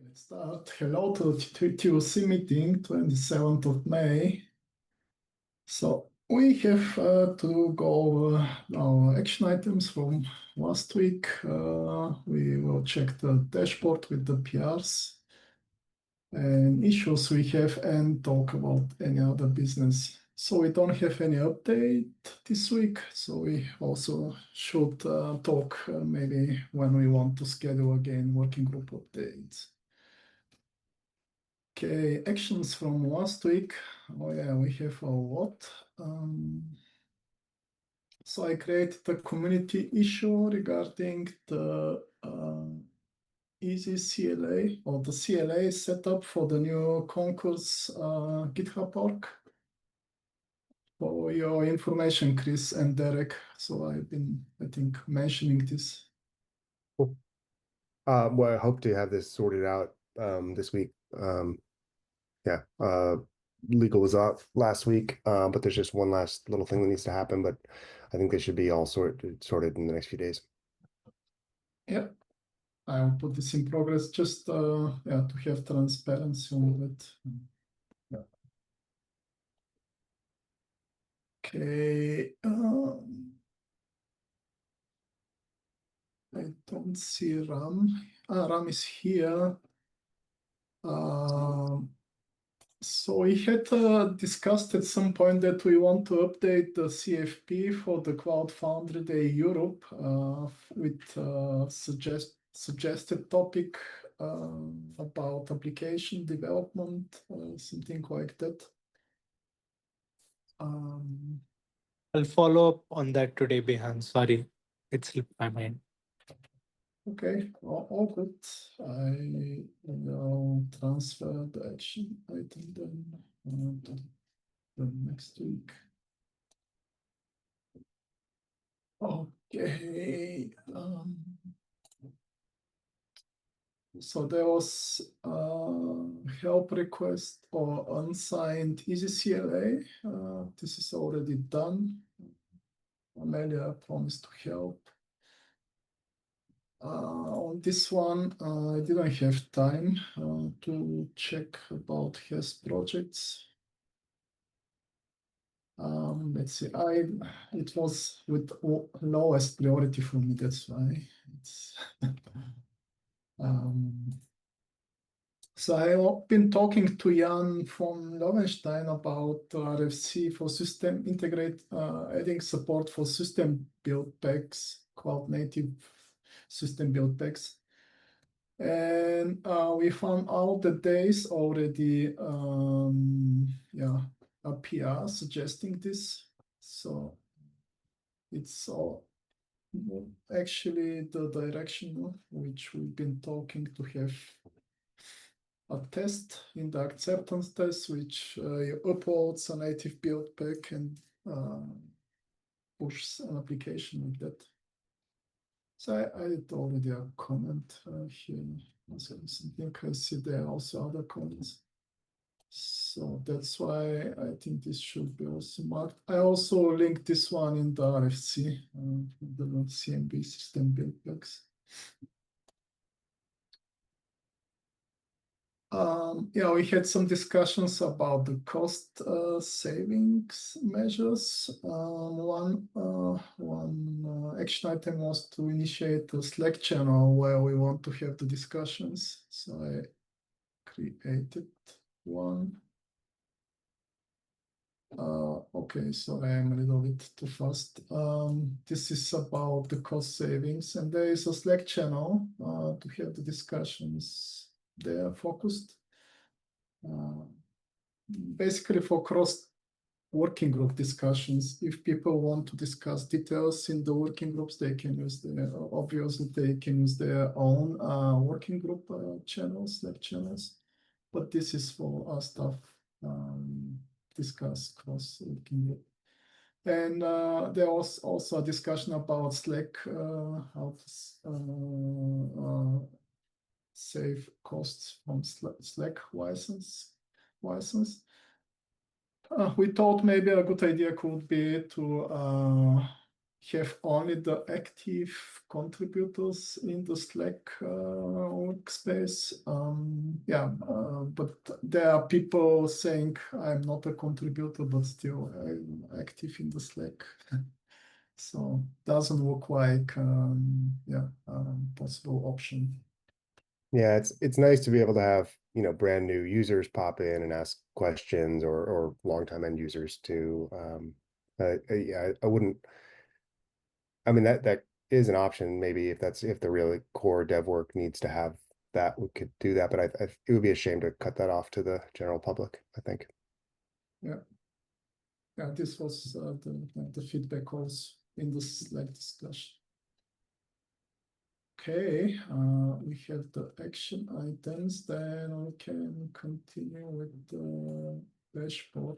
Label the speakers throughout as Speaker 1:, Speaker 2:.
Speaker 1: Let's start. Hello to the TOC meeting, 27th of May. So we have to go over our action items from last week. We will check the dashboard with the PRs and issues we have and talk about any other business. So we don't have any update this week. So we also should talk maybe when we want to schedule again working group updates. Okay, actions from last week. Oh yeah, we have a lot. So I created a community issue regarding the easy CLA or the CLA setup for the new Concourse GitHub org. For your information, Chris and Derek. So I've been, I think, mentioning this.
Speaker 2: Cool. Well, I hope to have this sorted out this week. Yeah, legal was off last week, but there's just one last little thing that needs to happen, but I think they should be all sorted in the next few days.
Speaker 1: Yeah, I'll put this in progress just to have transparency on it. Yeah. Okay. I don't see Ram. Ram is here. So we had discussed at some point that we want to update the CFP for the Cloud Foundry Day Europe with suggested topic about application development, something like that.
Speaker 3: I'll follow up on that today, Beyhan. Sorry, it slipped my mind.
Speaker 1: Okay, all good. I will transfer the action item then to the next week. Okay. So there was a help request or unsigned easy CLA. This is already done. Amelia promised to help. On this one, I didn't have time to check about his projects. Let's see. It was with lowest priority for me. That's why it's. So I've been talking to Jan von Lowenstein about RFC for system integrate, adding support for system build packs, cloud native system build packs. And we found out that there is already a PR suggesting this. So it's all actually the direction which we've been talking to have a test in the acceptance test, which uploads a native build pack and pushes an application with that. So I did already a comment here. Something I see there are also other comments. So that's why I think this should be also marked. I also linked this one in the RFC, the CMB system build packs. Yeah, we had some discussions about the cost savings measures. One action item was to initiate a Slack channel where we want to have the discussions. So I created one. Okay, so I am a little bit too fast. This is about the cost savings, and there is a Slack channel to have the discussions. They are focused basically for cross working group discussions. If people want to discuss details in the working groups, they can use obviously they can use their own working group channels, Slack channels. But this is for our staff discuss cross working group. And there was also a discussion about Slack, how to save costs from Slack license. We thought maybe a good idea could be to have only the active contributors in the Slack workspace. But there are people saying I'm not a contributor, but still I'm active in the Slack. So doesn't look like possible option.
Speaker 2: Yeah, it's nice to be able to have, brand new users pop in and ask questions, or longtime end users too. Yeah, I wouldn't. I mean, that is an option. Maybe if the really core dev work needs to have that, we could do that. But it would be a shame to cut that off to the general public, I think.
Speaker 1: Yeah. Yeah, this was the feedback also in the Slack discussion. Okay, we have the action items, then we can continue with the dashboard.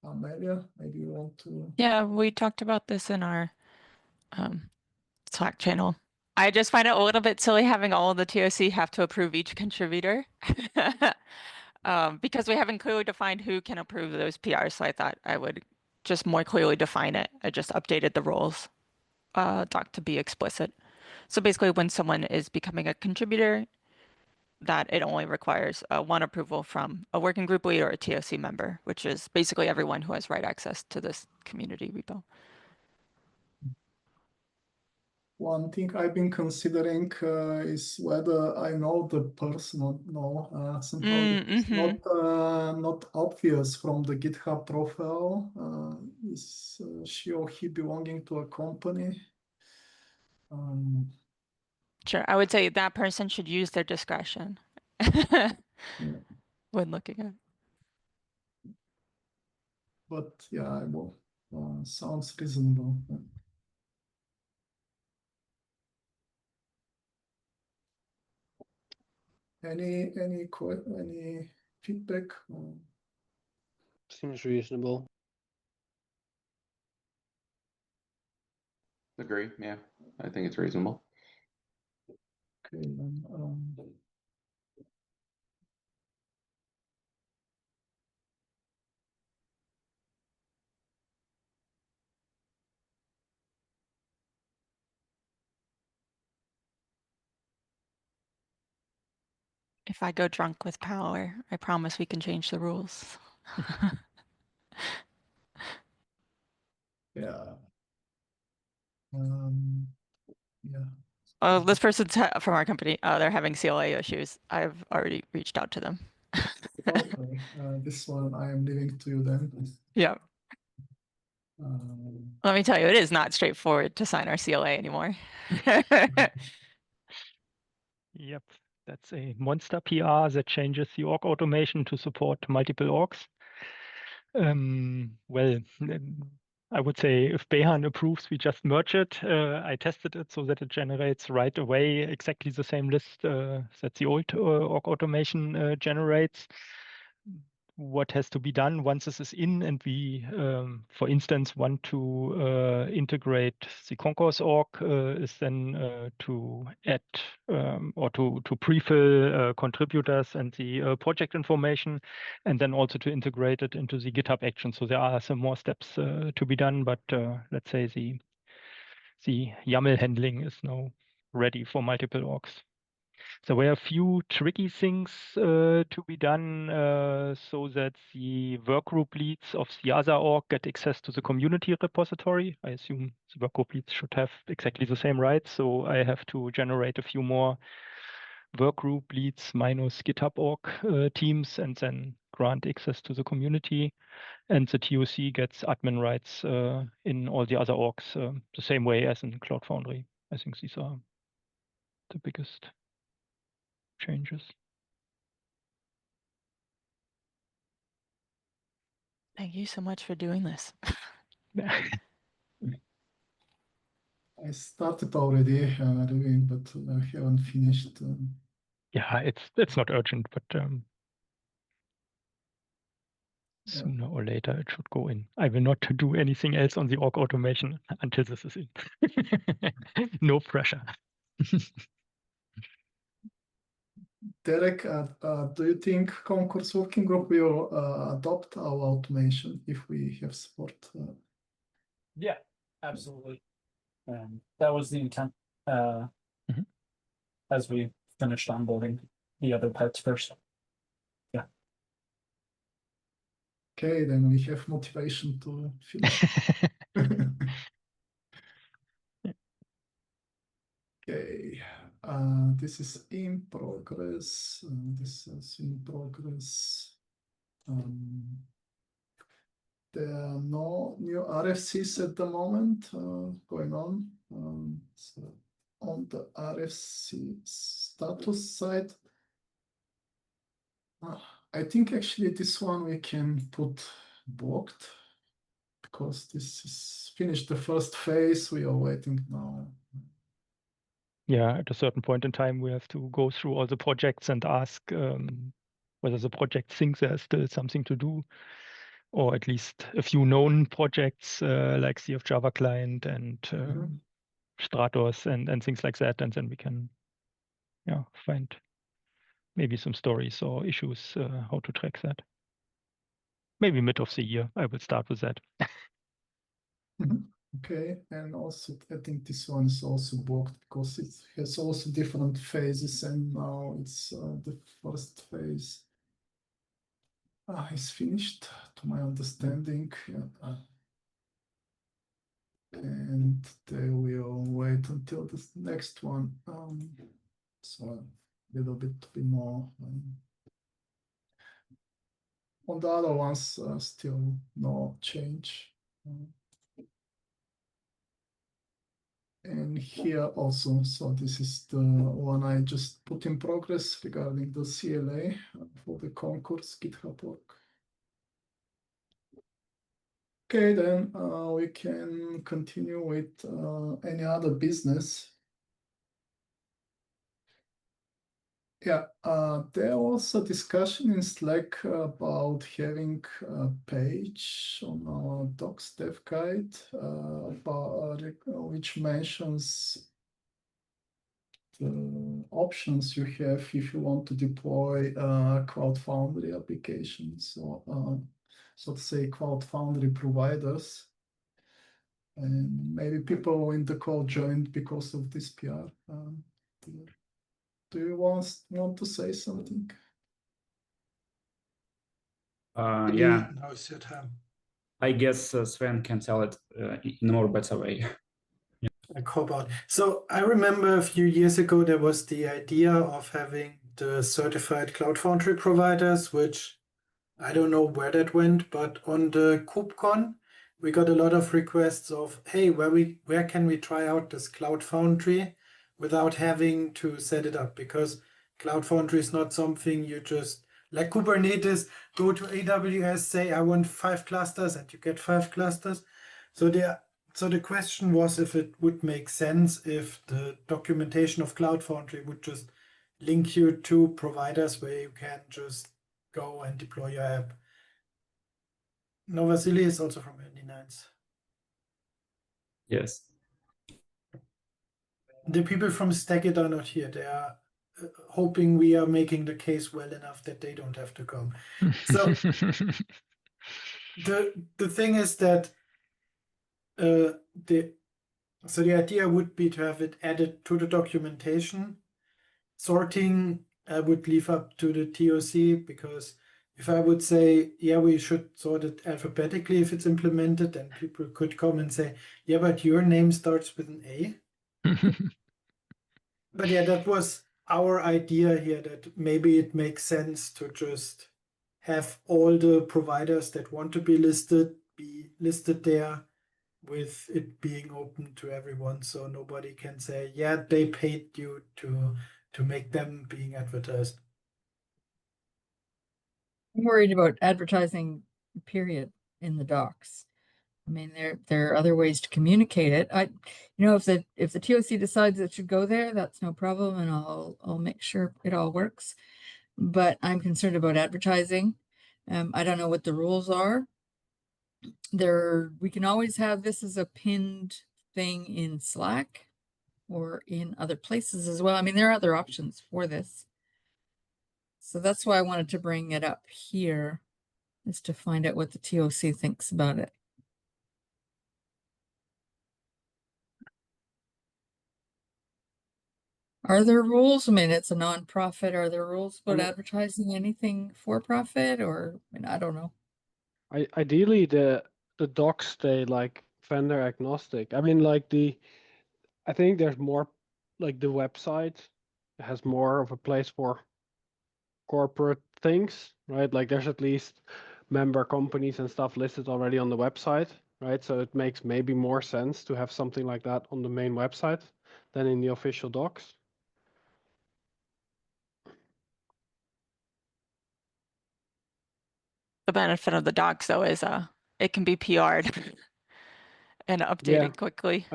Speaker 1: Amelia, maybe you want to...
Speaker 4: Yeah, we talked about this in our Slack channel. I just find it a little bit silly having all of the TOC have to approve each contributor because we haven't clearly defined who can approve those PRs. So I thought I would just more clearly define it. I just updated the roles doc to be explicit. So basically when someone is becoming a contributor, that it only requires one approval from a working group lead or a TOC member, which is basically everyone who has write access to this community repo.
Speaker 1: One thing I've been considering is whether I know the person or no. Somehow it's not obvious from the GitHub profile. Is she or he belonging to a company?
Speaker 4: Sure, I would say that person should use their discretion when looking at.
Speaker 1: But yeah, I will. Sounds reasonable. Any feedback?
Speaker 5: Seems reasonable.
Speaker 6: Agree. Yeah, I think it's reasonable.
Speaker 1: Okay, then.
Speaker 4: If I go drunk with power, I promise we can change the rules.
Speaker 1: Yeah. Yeah.
Speaker 4: Oh, this person's from our company. They're having CLA issues. I've already reached out to them.
Speaker 1: Okay. This one I am leaving to you then.
Speaker 4: Yeah.
Speaker 1: Um,
Speaker 4: Let me tell you, it is not straightforward to sign our CLA anymore.
Speaker 7: Yep, that's a monster PR that changes the org automation to support multiple orgs. Well, I would say if Beyhan approves, we just merge it. I tested it so that it generates right away exactly the same list that the old org automation generates. What has to be done once this is in, and we, for instance, want to integrate the concourse org, is then to add or to pre-fill contributors and the project information, and then also to integrate it into the GitHub action. So there are some more steps to be done, but let's say the YAML handling is now ready for multiple orgs. There were a few tricky things to be done so that the workgroup leads of the other org get access to the community repository. I assume the workgroup leads should have exactly the same rights, so I have to generate a few more workgroup leads minus GitHub org teams and then grant access to the community. And the TOC gets admin rights in all the other orgs the same way as in Cloud Foundry. I think these are the biggest changes.
Speaker 4: Thank you so much for doing this.
Speaker 1: I started already doing, but I haven't finished.
Speaker 7: Yeah, it's not urgent, but sooner or later it should go in. I will not do anything else on the org automation until this is in. No pressure.
Speaker 1: Derek, do you think Concourse Working Group will adopt our automation if we have support?
Speaker 5: Yeah, absolutely. That was the intent as we finished onboarding the other pets first. Yeah.
Speaker 1: Okay, then we have motivation to finish. Okay, this is in progress. This is in progress. There are no new RFCs at the moment going on. So on the RFC status side, I think actually this one we can put blocked because this is finished the first phase. We are waiting now.
Speaker 7: Yeah, at a certain point in time, we have to go through all the projects and ask whether the project thinks there's still something to do, or at least a few known projects like CF Java Client and Stratos and things like that, and then we can find maybe some stories or issues how to track that. Maybe mid of the year, I will start with that.
Speaker 1: Okay, and also I think this one is also blocked because it has also different phases, and now it's the first phase is finished, to my understanding. And they will wait until the next one. So a little bit more. On the other ones, still no change. And here also, so this is the one I just put in progress regarding the CLA for the concourse GitHub work. Okay, then we can continue with any other business. Yeah, there was a discussion in Slack about having a page on our docs dev guide about, which mentions the options you have if you want to deploy Cloud Foundry applications, or so to say Cloud Foundry providers. And maybe people in the call joined because of this PR. Do you want to say something?
Speaker 8: Yeah,
Speaker 9: Now is your time.
Speaker 8: I guess Sven can tell it in a more better way.
Speaker 9: A cop-out. So I remember a few years ago there was the idea of having the certified Cloud Foundry providers, which I don't know where that went, but on the KubeCon we got a lot of requests of, hey, where can we try out this Cloud Foundry without having to set it up? Because Cloud Foundry is not something you just, like Kubernetes, go to AWS, say I want 5 clusters, and you get 5 clusters. So the question was if it would make sense if the documentation of Cloud Foundry would just link you to providers where you can just go and deploy your app. No, Vailii is also from anynines.
Speaker 8: Yes.
Speaker 9: The people from Stackit are not here. They are hoping we are making the case well enough that they don't have to come. So the thing is that the idea would be to have it added to the documentation. Sorting I would leave up to the TOC, because if I would say, yeah, we should sort it alphabetically if it's implemented, then people could come and say, yeah, but your name starts with an A. But yeah, that was our idea here, that maybe it makes sense to just have all the providers that want to be listed there, with it being open to everyone, so nobody can say, yeah, they paid you to make them being advertised.
Speaker 10: I'm worried about advertising, period, in the docs. I mean, there are other ways to communicate it. If the TOC decides it should go there, that's no problem, and I'll make sure it all works. But I'm concerned about advertising. I don't know what the rules are. We can always have this as a pinned thing in Slack or in other places as well. I mean, there are other options for this. So that's why I wanted to bring it up here, is to find out what the TOC thinks about it. Are there rules? I mean, it's a nonprofit. Are there rules about advertising anything for profit, or I mean, I don't know.
Speaker 11: Ideally, the docs stay like vendor agnostic. I mean, like I think there's more, like the website has more of a place for corporate things, right? Like there's at least member companies and stuff listed already on the website, right? So it makes maybe more sense to have something like that on the main website than in the official docs.
Speaker 4: The benefit of the docs though is it can be PR'd and updated quickly.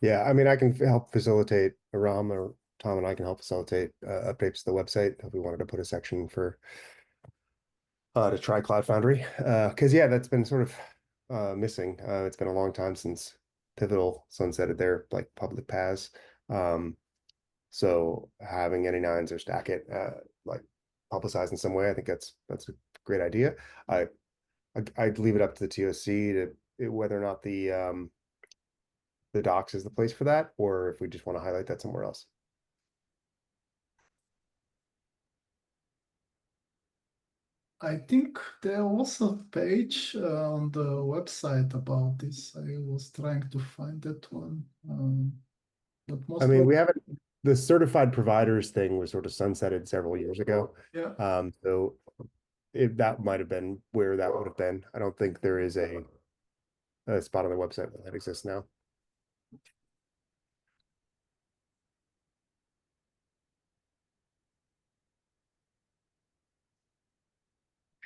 Speaker 2: Yeah, I mean, I can help facilitate, Aram or Tom and I can help facilitate updates to the website if we wanted to put a section for to try Cloud Foundry. Because yeah, that's been sort of missing. It's been a long time since Pivotal sunsetted their like public paths. So having anynines or stack it like publicized in some way, I think that's a great idea. I'd leave it up to the TOC to whether or not the docs is the place for that, or if we just want to highlight that somewhere else.
Speaker 1: I think there was a page on the website about this. I was trying to find that one. But most
Speaker 2: I mean, we haven't, the certified providers thing was sort of sunsetted several years ago.
Speaker 1: Yeah.
Speaker 2: So that might have been where that would have been. I don't think there is a spot on the website that exists now.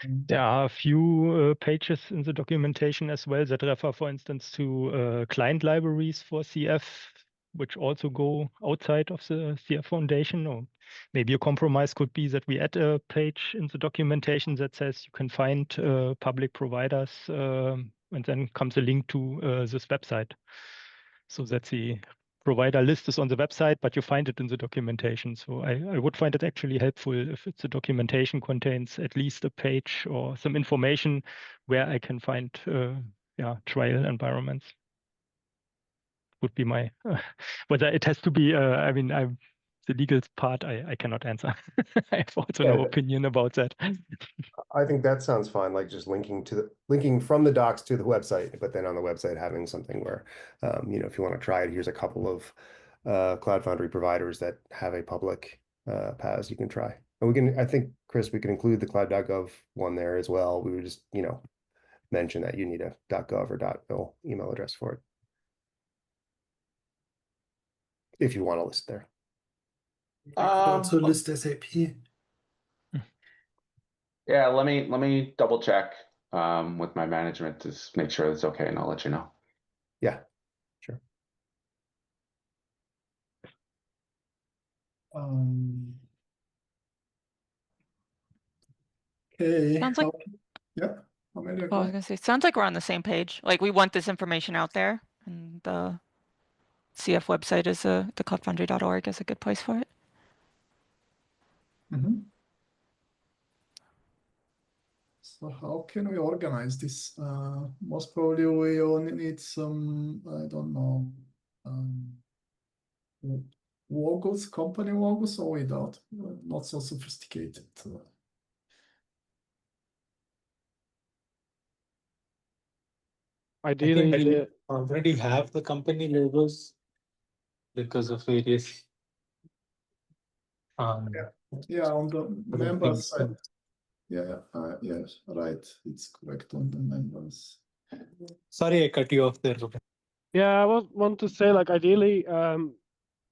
Speaker 7: There are a few pages in the documentation as well that refer, for instance, to client libraries for CF, which also go outside of the CF Foundation. Or maybe a compromise could be that we add a page in the documentation that says you can find public providers, and then comes a link to this website. So that the provider list is on the website, but you find it in the documentation. So I would find it actually helpful if the documentation contains at least a page or some information where I can find trial environments. Would be my, whether it has to be, I mean, the legal part I cannot answer. I have also no opinion about that.
Speaker 2: I think that sounds fine, like just linking from the docs to the website, but then on the website having something where, if you want to try it, here's a couple of Cloud Foundry providers that have a public paths you can try. And we can, I think, Chris, we can include the cloud.gov one there as well. We would just, mention that you need a .gov or .mil email address for it, if you want to list there.
Speaker 9: You could also list SAP.
Speaker 6: Yeah, let me double check with my management to make sure it's okay, and I'll let you know.
Speaker 2: Yeah, sure.
Speaker 1: Okay.
Speaker 4: Sounds like,
Speaker 1: yeah. Amelia,
Speaker 4: I was gonna say, sounds like we're on the same page. Like we want this information out there, and the CF website is the cloudfoundry.org is a good place for it.
Speaker 1: So how can we organize this? Most probably we only need some, I don't know, logos, company logos, or without, not so sophisticated.
Speaker 3: Ideally, we already have the company logos because of various.
Speaker 1: Yeah, on the members side. Yeah, yes, right. It's correct on the members.
Speaker 3: Sorry, I cut you off there, Ruben.
Speaker 11: Yeah, I want to say, like, ideally,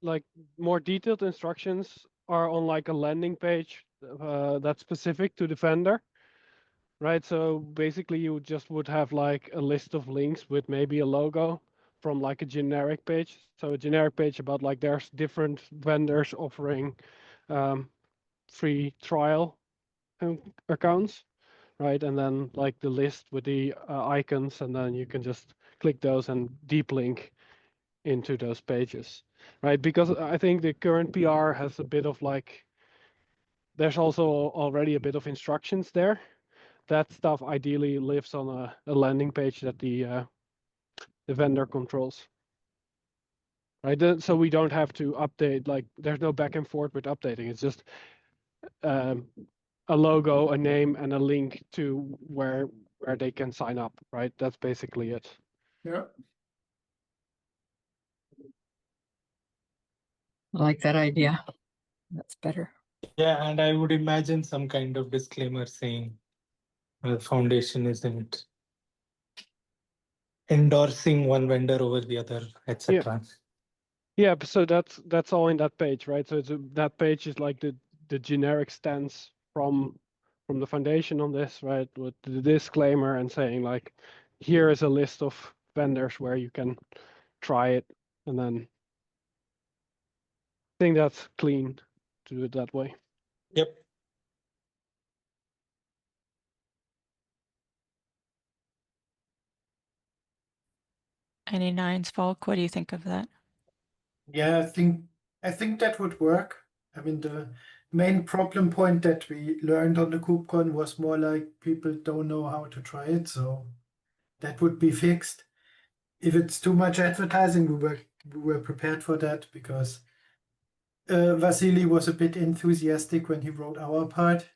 Speaker 11: like more detailed instructions are on like a landing page that's specific to the vendor, right? So basically you just would have like a list of links with maybe a logo from like a generic page. So a generic page about like there's different vendors offering free trial accounts, right? And then like the list with the icons, and then you can just click those and deep link into those pages, right? Because I think the current PR has a bit of like there's also already a bit of instructions there. That stuff ideally lives on a landing page that the vendor controls. Right, so we don't have to update, like there's no back and forth with updating. It's just a logo, a name, and a link to where they can sign up, right? That's basically it.
Speaker 1: Yeah.
Speaker 10: I like that idea. That's better.
Speaker 3: Yeah, and I would imagine some kind of disclaimer saying the foundation isn't endorsing one vendor over the other, etc.
Speaker 11: Yeah, so that's all in that page, right? So that page is like the generic stance from the foundation on this, right? With the disclaimer and saying like, here is a list of vendors where you can try it, and then I think that's clean to do it that way.
Speaker 3: Yep.
Speaker 4: Anynines, Falk, what do you think of that?
Speaker 9: Yeah, I think that would work. I mean, the main problem point that we learned on the KubeCon was more like people don't know how to try it, so that would be fixed. If it's too much advertising, we were prepared for that because Vailii was a bit enthusiastic when he wrote our part.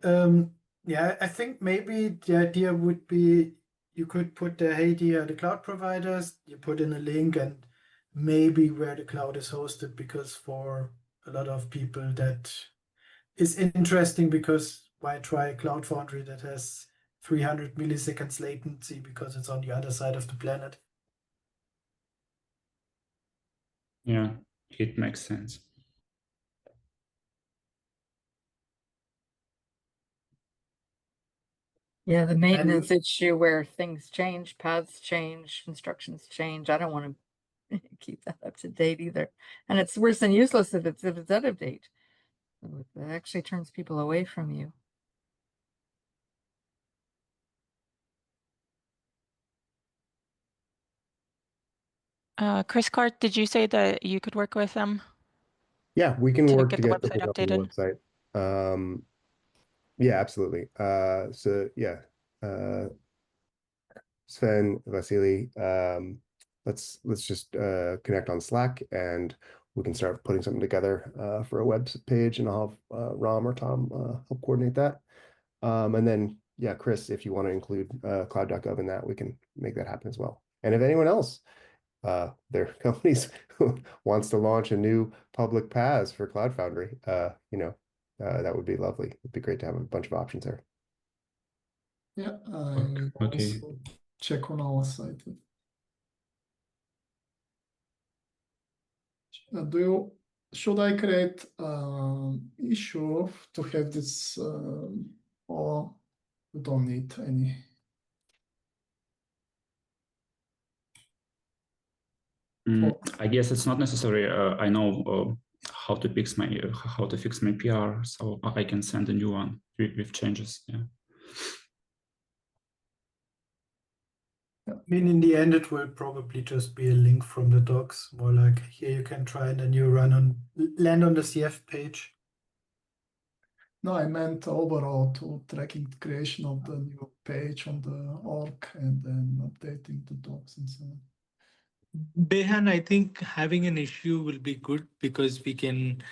Speaker 9: Yeah, I think maybe the idea would be you could put the hey, dear, the cloud providers, you put in a link and maybe where the cloud is hosted, because for a lot of people that is interesting, because why try a cloud foundry that has 300 milliseconds latency because it's on the other side of the planet?
Speaker 8: Yeah, it makes sense.
Speaker 10: Yeah, the maintenance issue where things change, paths change, instructions change. I don't want to keep that up to date either. And it's worse than useless if it's out of date. So it actually turns people away from you.
Speaker 4: Chris Clark, did you say that you could work with them?
Speaker 2: Yeah, we can
Speaker 4: To
Speaker 2: work
Speaker 4: get
Speaker 2: to
Speaker 4: the
Speaker 2: get
Speaker 4: website
Speaker 2: something up on the
Speaker 4: updated?
Speaker 2: website. Yeah, absolutely. So yeah, Sven, Vailii, let's just connect on Slack and we can start putting something together for a web page, and I'll have Ram or Tom help coordinate that. And then yeah, Chris, if you want to include cloud.gov in that, we can make that happen as well. And if anyone else, their companies wants to launch a new public PaaS for Cloud Foundry, that would be lovely. It'd be great to have a bunch of options there.
Speaker 1: Yeah, I
Speaker 8: Okay.
Speaker 1: also check on our site. Should I create issue to have this, or you don't need any?
Speaker 8: I guess it's not necessary. I know how to fix my PR, so I can send a new one with changes. Yeah.
Speaker 9: I mean, in the end, it will probably just be a link from the docs, more like here you can try and then you land on the CF page.
Speaker 1: No, I meant overall to tracking the creation of the new page on the org and then updating the docs and so on.
Speaker 3: Beyhan, I think having an issue will be good because we can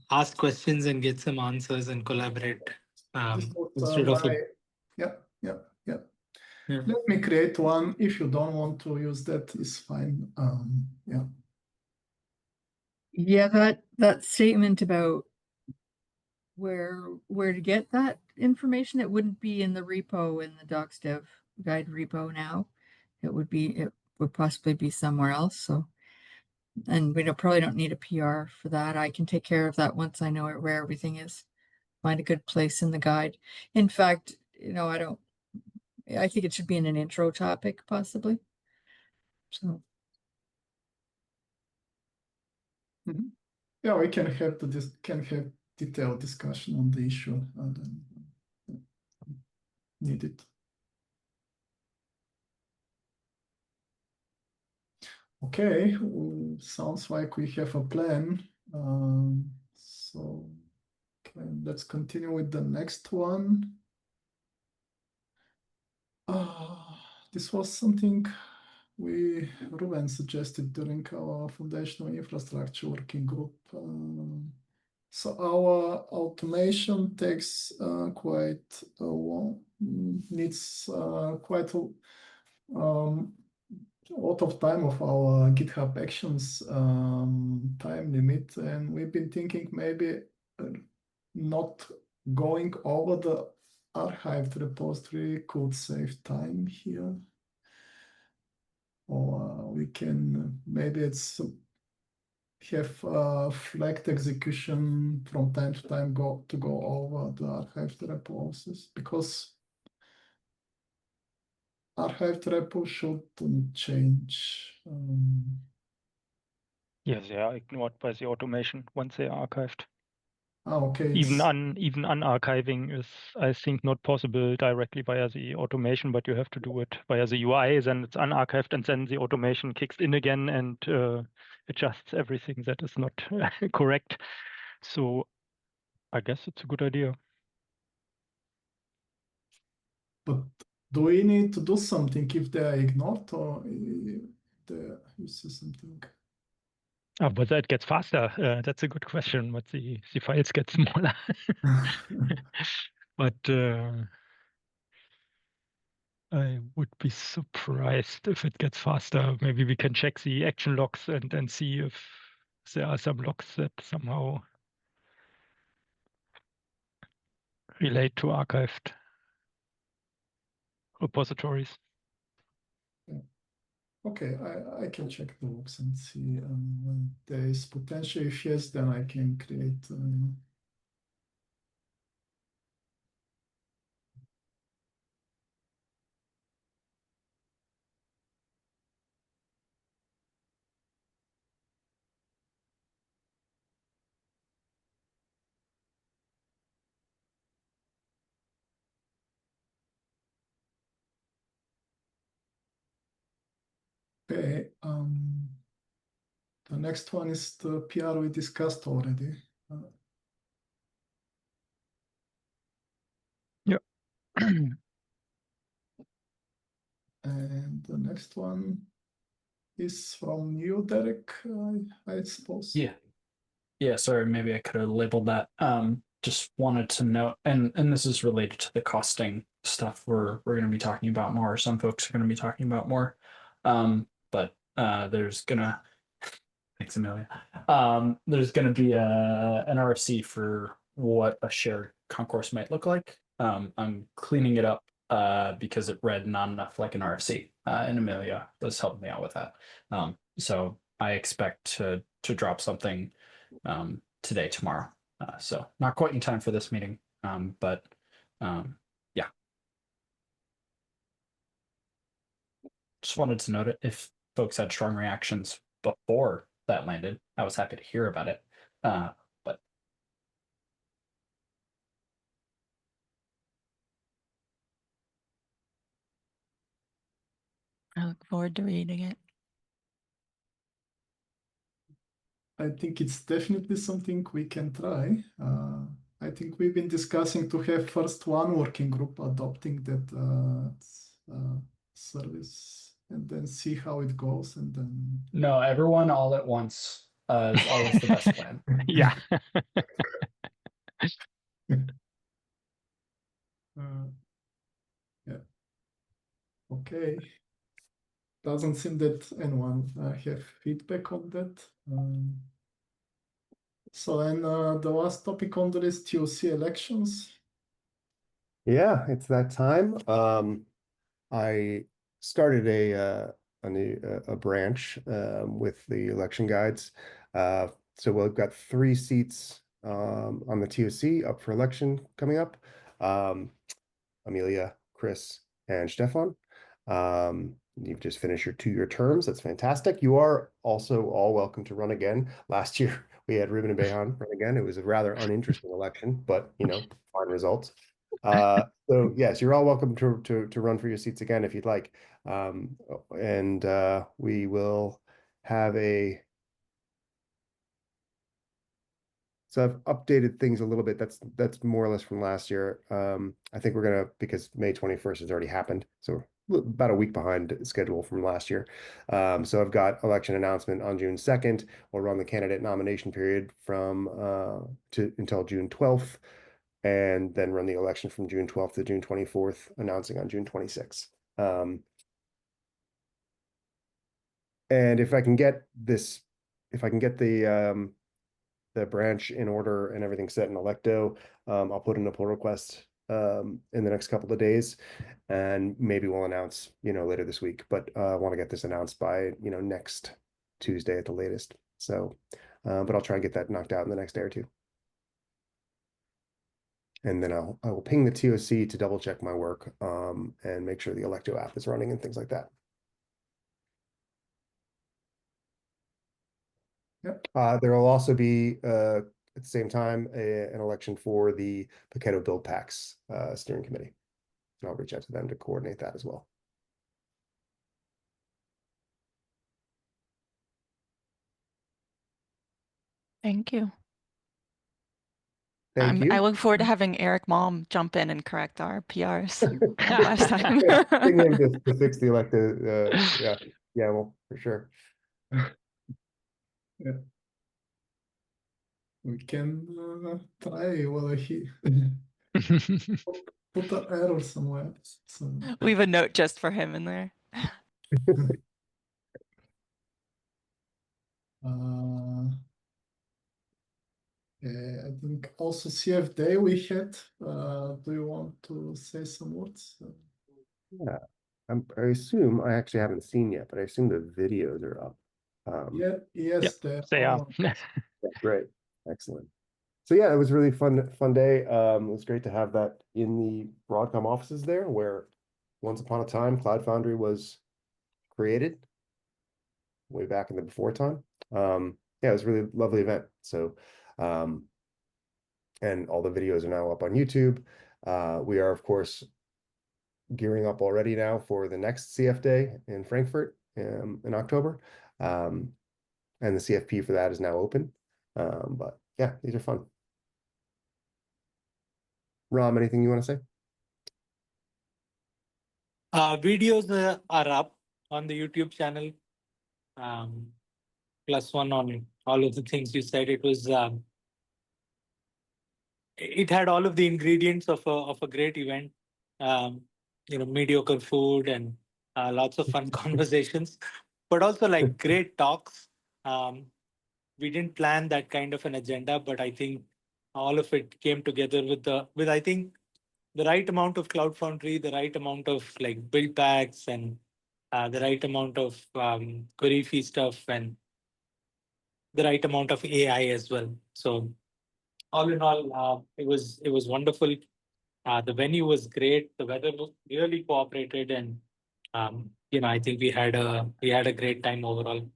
Speaker 3: ask questions and get some answers and collaborate instead of
Speaker 1: Yeah.
Speaker 3: Yeah.
Speaker 1: Let me create one. If you don't want to use that, it's fine. Yeah.
Speaker 10: Yeah, that statement about where to get that information, it wouldn't be in the repo, in the docs dev guide repo now. It would possibly be somewhere else. So, and we probably don't need a PR for that. I can take care of that once I know where everything is. Find a good place in the guide. In fact, I think it should be in an intro topic possibly. So.
Speaker 1: Yeah, we can have detailed discussion on the issue needed. Okay, sounds like we have a plan. So And let's continue with the next one. This was something Ruben suggested during our foundational infrastructure working group. So our automation takes quite a long, needs quite a lot of time of our GitHub Actions time limit, and we've been thinking maybe not going over the archived repository could save time here. Or we can maybe it's have flagged execution from time to time go over the archived repos, because archived repo shouldn't change.
Speaker 7: Yes, they are ignored by the automation once they are archived.
Speaker 1: Okay.
Speaker 7: Even unarchiving is, I think, not possible directly via the automation, but you have to do it via the UI. Then it's unarchived, and then the automation kicks in again and adjusts everything that is not correct. So I guess it's a good idea.
Speaker 1: But do we need to do something if they are ignored, or you see something?
Speaker 7: Oh, but that gets faster. That's a good question. But the files get smaller. But I would be surprised if it gets faster. Maybe we can check the action logs and see if there are some logs that somehow relate to archived repositories.
Speaker 1: Okay, I can check the logs and see when there is potential. If yes, then I can create. Okay. The next one is the PR we discussed already.
Speaker 7: Yeah.
Speaker 1: And the next one is from you, Derek, I suppose.
Speaker 5: Yeah. Yeah, sorry, maybe I could have labeled that. Just wanted to know, and this is related to the costing stuff we're going to be talking about more. Some folks are going to be talking about more. But there's gonna thanks, Amelia. There's gonna be an RFC for what a shared concourse might look like. I'm cleaning it up because it read not enough like an RFC, and Amelia was helping me out with that. So I expect to drop something today, tomorrow. So not quite in time for this meeting, but yeah. Just wanted to note it. If folks had strong reactions before that landed, I was happy to hear about it. But
Speaker 4: I look forward to reading it.
Speaker 1: I think it's definitely something we can try. I think we've been discussing to have first one working group adopting that service, and then see how it goes, and then
Speaker 5: no, everyone all at once is always the best plan.
Speaker 7: Yeah.
Speaker 1: Yeah. Okay. Doesn't seem that anyone have feedback on that. So, and the last topic on the list, TOC elections.
Speaker 2: Yeah, it's that time. I started a new branch with the election guides. So we've got 3 seats on the TOC up for election coming up. Amelia, Chris, and Stephan. You've just finished your 2-year terms. That's fantastic. You are also all welcome to run again. Last year we had Ruben and Beyhan run again. It was a rather uninteresting election, but fine results. So yes, you're all welcome to run for your seats again if you'd like. And we will have a So I've updated things a little bit. That's more or less from last year. I think we're gonna, because May 21st has already happened, so we're about a week behind schedule from last year. So I've got election announcement on June 2nd. We'll run the candidate nomination period from until June 12th, and then run the election from June 12th to June 24th, announcing on June 26th. And if I can get the branch in order and everything set in Electo, I'll put in a pull request in the next couple of days, and maybe we'll announce, later this week. But I want to get this announced by, next Tuesday at the latest. So, but I'll try and get that knocked out in the next day or two. And then I will ping the TOC to double check my work and make sure the Electo app is running and things like that.
Speaker 1: Yep.
Speaker 2: There will also be at the same time an election for the Paketo Build Packs steering committee. And I'll reach out to them to coordinate that as well.
Speaker 4: Thank you.
Speaker 2: Thank you.
Speaker 4: I look forward to having Eric Mom jump in and correct our PRs last time.
Speaker 2: Ping him to fix the Electo. Yeah, well, for sure.
Speaker 1: Yeah. We can try whether he put an error somewhere. So.
Speaker 4: Leave a note just for him in there.
Speaker 1: I think also CF Day we had. Do you want to say some words?
Speaker 2: Yeah, I assume, I actually haven't seen yet, but I assume the videos are up.
Speaker 1: Yeah, yes,
Speaker 7: Yep, they are.
Speaker 2: Great, excellent. So yeah, it was a really fun day. It was great to have that in the Broadcom offices there, where once upon a time Cloud Foundry was created, way back in the before time. Yeah, it was a really lovely event. So, and all the videos are now up on YouTube. We are, of course, gearing up already now for the next CF Day in Frankfurt in October. And the CFP for that is now open. But yeah, these are fun. Ram, anything you want to say?
Speaker 3: Videos are up on the YouTube channel. +1 on all of the things you said. It was it had all of the ingredients of a great event. Mediocre food and lots of fun conversations, but also like great talks. We didn't plan that kind of an agenda, but I think all of it came together with I think the right amount of Cloud Foundry, the right amount of like build packs, and the right amount of query fee stuff, and the right amount of AI as well. So all in all, it was wonderful. The venue was great. The weather really cooperated, and I think we had a great time overall.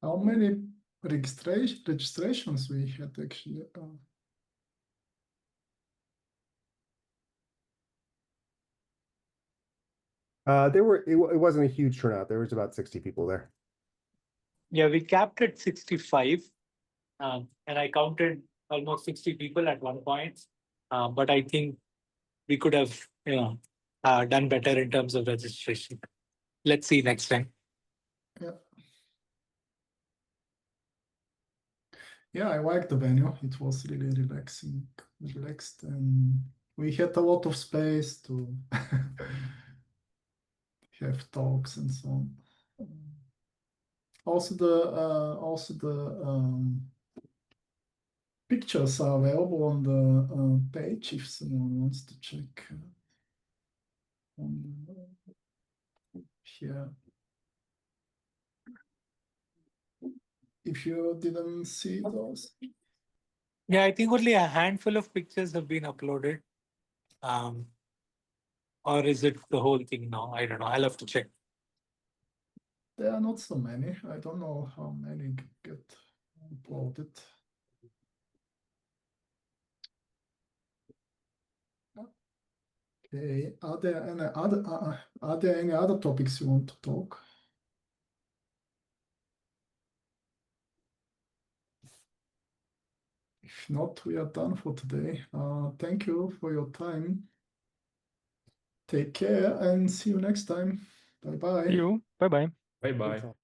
Speaker 1: How many registrations we had actually?
Speaker 2: It wasn't a huge turnout. There was about 60 people there.
Speaker 3: Yeah, we capped at 65, and I counted almost 60 people at one point. But I think we could have, done better in terms of registration. Let's see next time.
Speaker 1: Yeah. Yeah, I liked the venue. It was really relaxed, and we had a lot of space to have talks and so on. Also, the pictures are available on the page if someone wants to check. Here. If you didn't see those.
Speaker 3: Yeah, I think only a handful of pictures have been uploaded. Or is it the whole thing now? I don't know. I'll have to check.
Speaker 1: There are not so many. I don't know how many get uploaded. Okay. Are there any other topics you want to talk? If not, we are done for today. Thank you for your time. Take care and see you next time. Bye bye.
Speaker 7: See you. Bye bye.
Speaker 8: Bye bye.
Speaker 2: Thanks all.